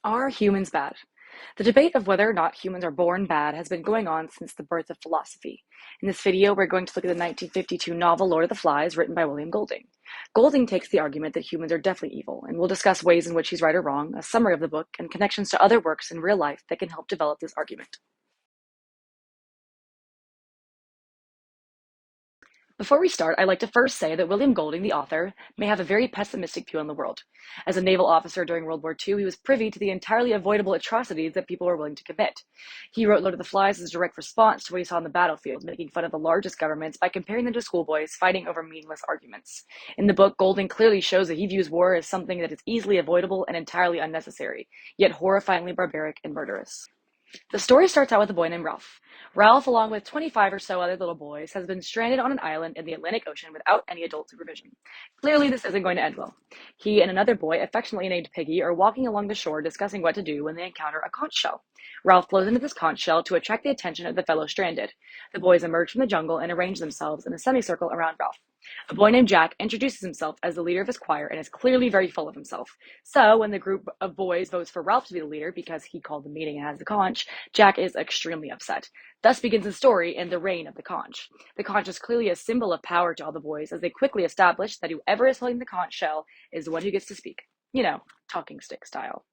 Are humans bad? The debate of whether or not humans are born bad has been going on since the birth of philosophy. In this video, we're going to look at the 1952 novel Lord of the Flies, written by William Golding. Golding takes the argument that humans are definitely evil, and we'll discuss ways in which he's right or wrong, a summary of the book, and connections to other works in real life that can help develop this argument. Before we start, I'd like to first say that William Golding, the author, may have a very pessimistic view on the world. As a naval officer during World War II, he was privy to the entirely avoidable atrocities that people were willing to commit. He wrote Lord of the Flies as a direct response to what he saw on the battlefield, making fun of the largest governments by comparing them to schoolboys fighting over meaningless arguments. In the book, Golding clearly shows that he views war as something that is easily avoidable and entirely unnecessary, yet horrifyingly barbaric and murderous. The story starts out with a boy named Ralph. Ralph, along with 25 or so other little boys, has been stranded on an island in the Atlantic Ocean without any adult supervision. Clearly, this isn't going to end well. He and another boy, affectionately named Piggy, are walking along the shore discussing what to do when they encounter a conch shell. Ralph blows into this conch shell to attract the attention of the fellow stranded. The boys emerge from the jungle and arrange themselves in a semicircle around Ralph. A boy named Jack introduces himself as the leader of his choir and is clearly very full of himself. So, when the group of boys votes for Ralph to be the leader because he called the meeting and has the conch, Jack is extremely upset. Thus begins the story in the reign of the conch. The conch is clearly a symbol of power to all the boys as they quickly establish that whoever is holding the conch shell is the one who gets to speak. You know, talking stick style.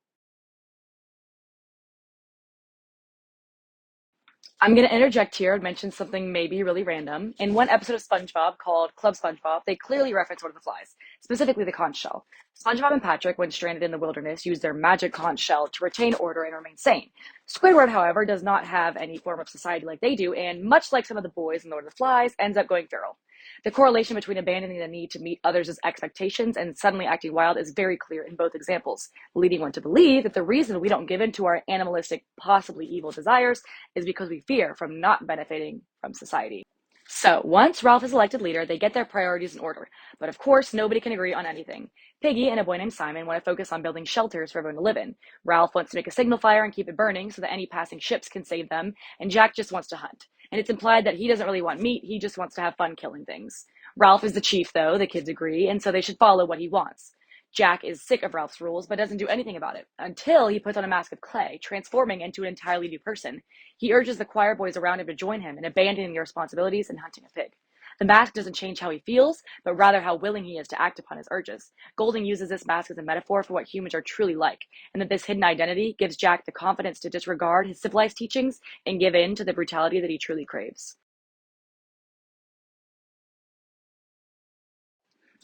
I'm going to interject here and mention something maybe really random. In one episode of SpongeBob called Club SpongeBob, they clearly reference one of the flies, specifically the conch shell. SpongeBob and Patrick, when stranded in the wilderness, use their magic conch shell to retain order and remain sane. Squidward, however, does not have any form of society like they do, and much like some of the boys in Lord of the Flies, ends up going feral. The correlation between abandoning the need to meet others' expectations and suddenly acting wild is very clear in both examples, leading one to believe that the reason we don't give in to our animalistic, possibly evil desires is because we fear from not benefiting from society. So, once Ralph is elected leader, they get their priorities in order. But of course, nobody can agree on anything. Piggy and a boy named Simon want to focus on building shelters for everyone to live in. Ralph wants to make a signal fire and keep it burning so that any passing ships can save them. And Jack just wants to hunt. And it's implied that he doesn't really want meat, he just wants to have fun killing things. Ralph is the chief, though, the kids agree, and so they should follow what he wants. Jack is sick of Ralph's rules, but doesn't do anything about it until he puts on a mask of clay, transforming into an entirely new person. He urges the choir boys around him to join him in abandoning their responsibilities and hunting a pig. The mask doesn't change how he feels, but rather how willing he is to act upon his urges. Golding uses this mask as a metaphor for what humans are truly like, and that this hidden identity gives Jack the confidence to disregard his civilized teachings and give in to the brutality that he truly craves.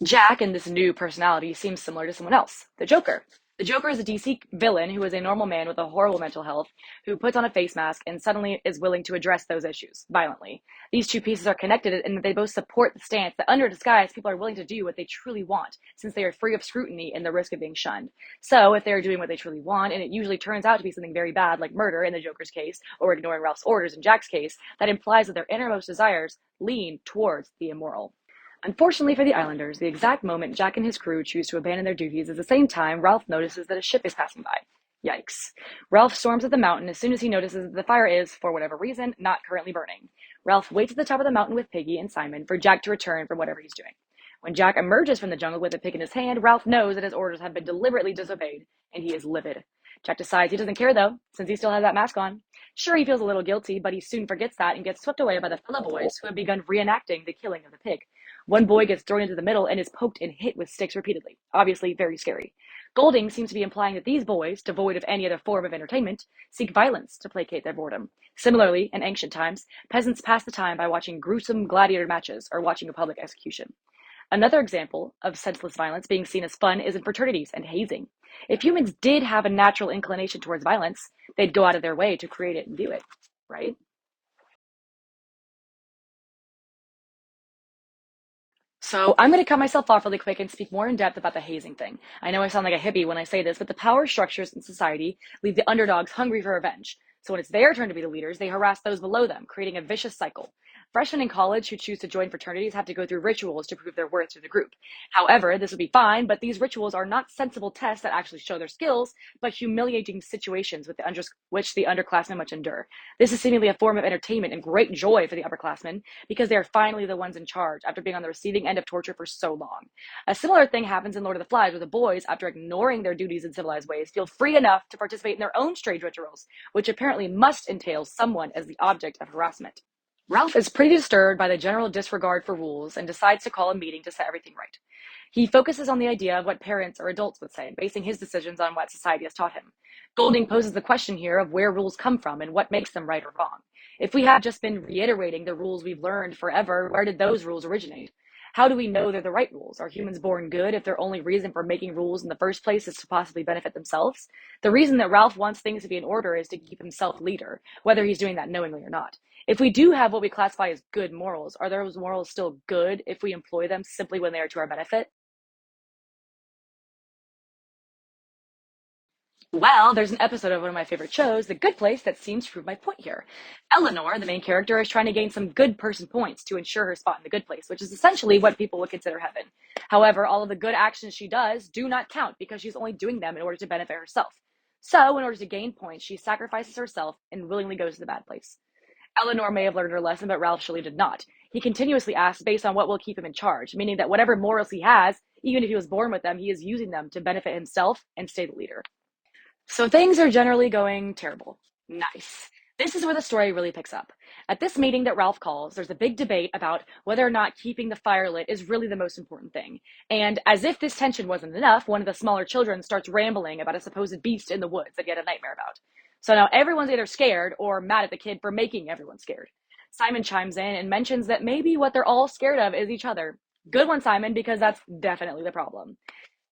Jack, in this new personality, seems similar to someone else, the Joker. The Joker is a DC villain who is a normal man with a horrible mental health who puts on a face mask and suddenly is willing to address those issues violently. These two pieces are connected in that they both support the stance that under disguise people are willing to do what they truly want since they are free of scrutiny and the risk of being shunned. So, if they are doing what they truly want, and it usually turns out to be something very bad like murder in the Joker's case or ignoring Ralph's orders in Jack's case, that implies that their innermost desires lean towards the immoral. Unfortunately for the Islanders, the exact moment Jack and his crew choose to abandon their duties is the same time Ralph notices that a ship is passing by. Yikes. Ralph storms up the mountain as soon as he notices that the fire is, for whatever reason, not currently burning. Ralph waits at the top of the mountain with Piggy and Simon for Jack to return from whatever he's doing. When Jack emerges from the jungle with a pick in his hand, Ralph knows that his orders have been deliberately disobeyed, and he is livid. Jack decides he doesn't care though, since he still has that mask on. Sure, he feels a little guilty, but he soon forgets that and gets swept away by the fellow boys who have begun reenacting the killing of the pig. One boy gets thrown into the middle and is poked and hit with sticks repeatedly. Obviously, very scary. Golding seems to be implying that these boys, devoid of any other form of entertainment, seek violence to placate their boredom. Similarly, in ancient times, peasants passed the time by watching gruesome gladiator matches or watching a public execution. Another example of senseless violence being seen as fun is in fraternities and hazing. If humans did have a natural inclination towards violence, they'd go out of their way to create it and do it, right? So I'm going to cut myself off really quick and speak more in depth about the hazing thing. I know I sound like a hippie when I say this, but the power structures in society leave the underdogs hungry for revenge. So when it's their turn to be the leaders, they harass those below them, creating a vicious cycle. Freshmen in college who choose to join fraternities have to go through rituals to prove their worth to the group. However, this would be fine, but these rituals are not sensible tests that actually show their skills, but humiliating situations with which the underclassmen must endure. This is seemingly a form of entertainment and great joy for the upperclassmen because they are finally the ones in charge after being on the receiving end of torture for so long. A similar thing happens in Lord of the Flies, where the boys, after ignoring their duties in civilized ways, feel free enough to participate in their own strange rituals, which apparently must entail someone as the object of harassment. Ralph is pretty disturbed by the general disregard for rules and decides to call a meeting to set everything right. He focuses on the idea of what parents or adults would say, basing his decisions on what society has taught him. Golding poses the question here of where rules come from and what makes them right or wrong. If we have just been reiterating the rules we've learned forever, where did those rules originate? How do we know they're the right rules? Are humans born good if their only reason for making rules in the first place is to possibly benefit themselves? The reason that Ralph wants things to be in order is to keep himself leader, whether he's doing that knowingly or not. If we do have what we classify as good morals, are those morals still good if we employ them simply when they are to our benefit? Well, there's an episode of one of my favorite shows, The Good Place, that seems to prove my point here. Eleanor, the main character, is trying to gain some good person points to ensure her spot in the good place, which is essentially what people would consider heaven. However, all of the good actions she does do not count because she's only doing them in order to benefit herself. So, in order to gain points, she sacrifices herself and willingly goes to the bad place. Eleanor may have learned her lesson, but Ralph surely did not. He continuously asks based on what will keep him in charge, meaning that whatever morals he has, even if he was born with them, he is using them to benefit himself and stay the leader. So things are generally going terrible. Nice. This is where the story really picks up. At this meeting that Ralph calls, there's a big debate about whether or not keeping the fire lit is really the most important thing. And as if this tension wasn't enough, one of the smaller children starts rambling about a supposed beast in the woods that he had a nightmare about. So now everyone's either scared or mad at the kid for making everyone scared. Simon chimes in and mentions that maybe what they're all scared of is each other. Good one, Simon, because that's definitely the problem.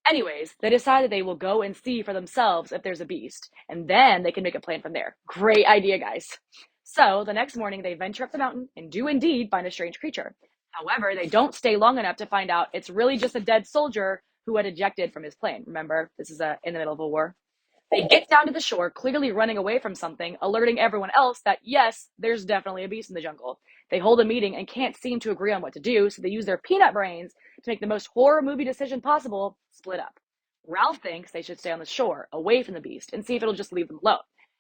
Anyways, they decide that they will go and see for themselves if there's a beast, and then they can make a plan from there. Great idea, guys. So the next morning, they venture up the mountain and do indeed find a strange creature. However, they don't stay long enough to find out it's really just a dead soldier who had ejected from his plane. Remember, this is in the middle of a war. They get down to the shore, clearly running away from something, alerting everyone else that yes, there's definitely a beast in the jungle. They hold a meeting and can't seem to agree on what to do, so they use their peanut brains to make the most horror movie decision possible: split up. Ralph thinks they should stay on the shore, away from the beast, and see if it'll just leave them alone.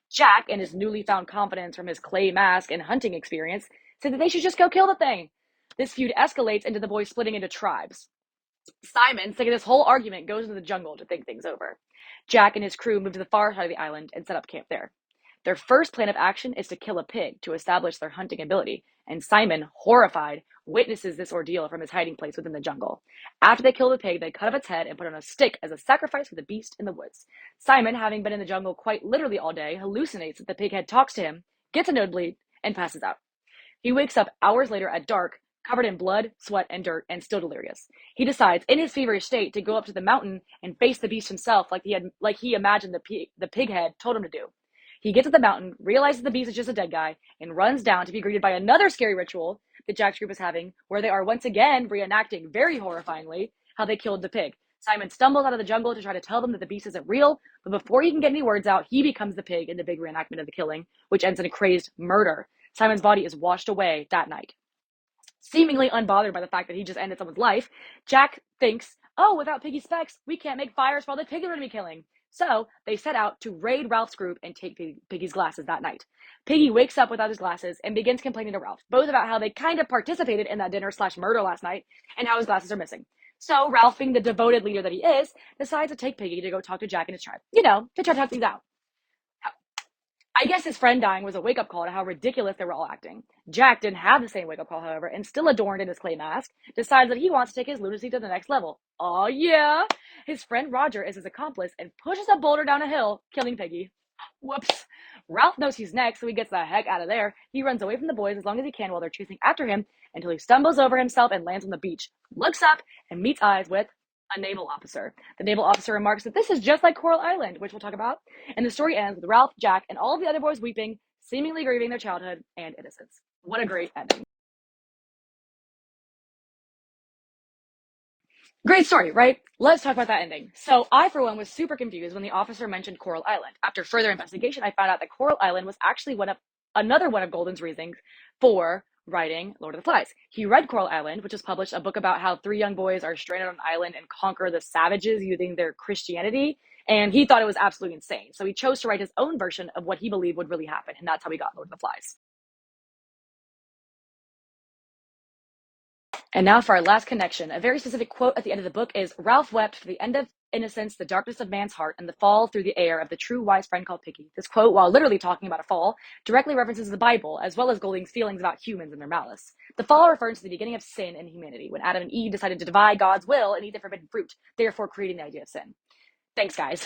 Jack, in his newly found confidence from his clay mask and hunting experience, said that they should just go kill the thing. This feud escalates into the boys splitting into tribes. Simon, sick of this whole argument, goes into the jungle to think things over. Jack and his crew move to the far side of the island and set up camp there. Their first plan of action is to kill a pig to establish their hunting ability, and Simon, horrified, witnesses this ordeal from his hiding place within the jungle. After they kill the pig, they cut off its head and put it on a stick as a sacrifice for the beast in the woods. Simon, having been in the jungle quite literally all day, hallucinates that the pig head talks to him, gets a nosebleed, and passes out. He wakes up hours later at dark, covered in blood, sweat, and dirt, and still delirious. He decides, in his feverish state, to go up to the mountain and face the beast himself, like he imagined the pig head told him to do. He gets to the mountain, realizes the beast is just a dead guy, and runs down to be greeted by another scary ritual that Jack's group is having, where they are once again reenacting, very horrifyingly, how they killed the pig. Simon stumbles out of the jungle to try to tell them that the beast isn't real, but before he can get any words out, he becomes the pig in the big reenactment of the killing, which ends in a crazed murder. Simon's body is washed away that night. Seemingly unbothered by the fact that he just ended someone's life, Jack thinks, oh, without Piggy's specs, we can't make fires for all the pigs we're going to be killing. So they set out to raid Ralph's group and take Piggy's glasses that night. Piggy wakes up without his glasses and begins complaining to Ralph, both about how they kind of participated in that dinner/murder last night and how his glasses are missing. So Ralph, being the devoted leader that he is, decides to take Piggy to go talk to Jack and his tribe, to try to talk things out. I guess his friend dying was a wake-up call to how ridiculous they were all acting. Jack didn't have the same wake-up call, however, and still adorned in his clay mask, decides that he wants to take his lunacy to the next level. Oh yeah! His friend Roger is his accomplice and pushes a boulder down a hill, killing Piggy. Whoops. Ralph knows he's next, so he gets the heck out of there. He runs away from the boys as long as he can while they're chasing after him until he stumbles over himself and lands on the beach, looks up, and meets eyes with a naval officer. The naval officer remarks that this is just like Coral Island, which we'll talk about, and the story ends with Ralph, Jack, and all of the other boys weeping, seemingly grieving their childhood and innocence. What a great ending. Great story, right? Let's talk about that ending. So I, for one, was super confused when the officer mentioned Coral Island. After further investigation, I found out that Coral Island was actually another one of Golden's reasons for writing Lord of the Flies. He read Coral Island, which was published, a book about how three young boys are stranded on an island and conquer the savages using their Christianity. And he thought it was absolutely insane. So he chose to write his own version of what he believed would really happen. And that's how we got Lord of the Flies. And now for our last connection. A very specific quote at the end of the book is Ralph wept for the end of innocence, the darkness of man's heart, and the fall through the air of the true wise friend called Piggy. This quote, while literally talking about a fall, directly references the Bible, as well as Golding's feelings about humans and their malice. The fall refers to the beginning of sin in humanity, when Adam and Eve decided to defy God's will and eat the forbidden fruit, therefore creating the idea of sin. Thanks, guys.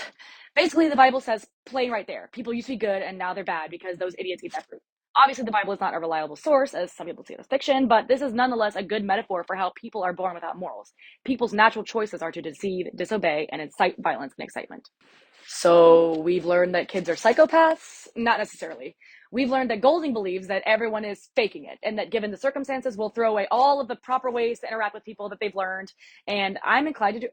Basically, the Bible says plain right there. People used to be good and now they're bad because those idiots eat that fruit. Obviously, the Bible is not a reliable source, as some people see it as fiction, but this is nonetheless a good metaphor for how people are born without morals. People's natural choices are to deceive, disobey, and incite violence and excitement. So we've learned that kids are psychopaths? Not necessarily. We've learned that Golding believes that everyone is faking it and that given the circumstances, will throw away all of the proper ways to interact with people that they've learned. And I'm inclined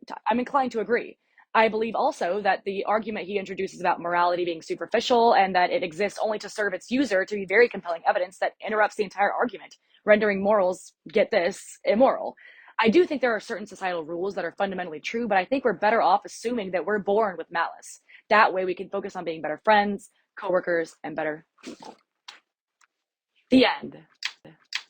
to agree. I believe also that the argument he introduces about morality being superficial and that it exists only to serve its user to be very compelling evidence that interrupts the entire argument, rendering morals, get this, immoral. I do think there are certain societal rules that are fundamentally true, but I think we're better off assuming that we're born with malice. That way we can focus on being better friends, coworkers, and better people. The end.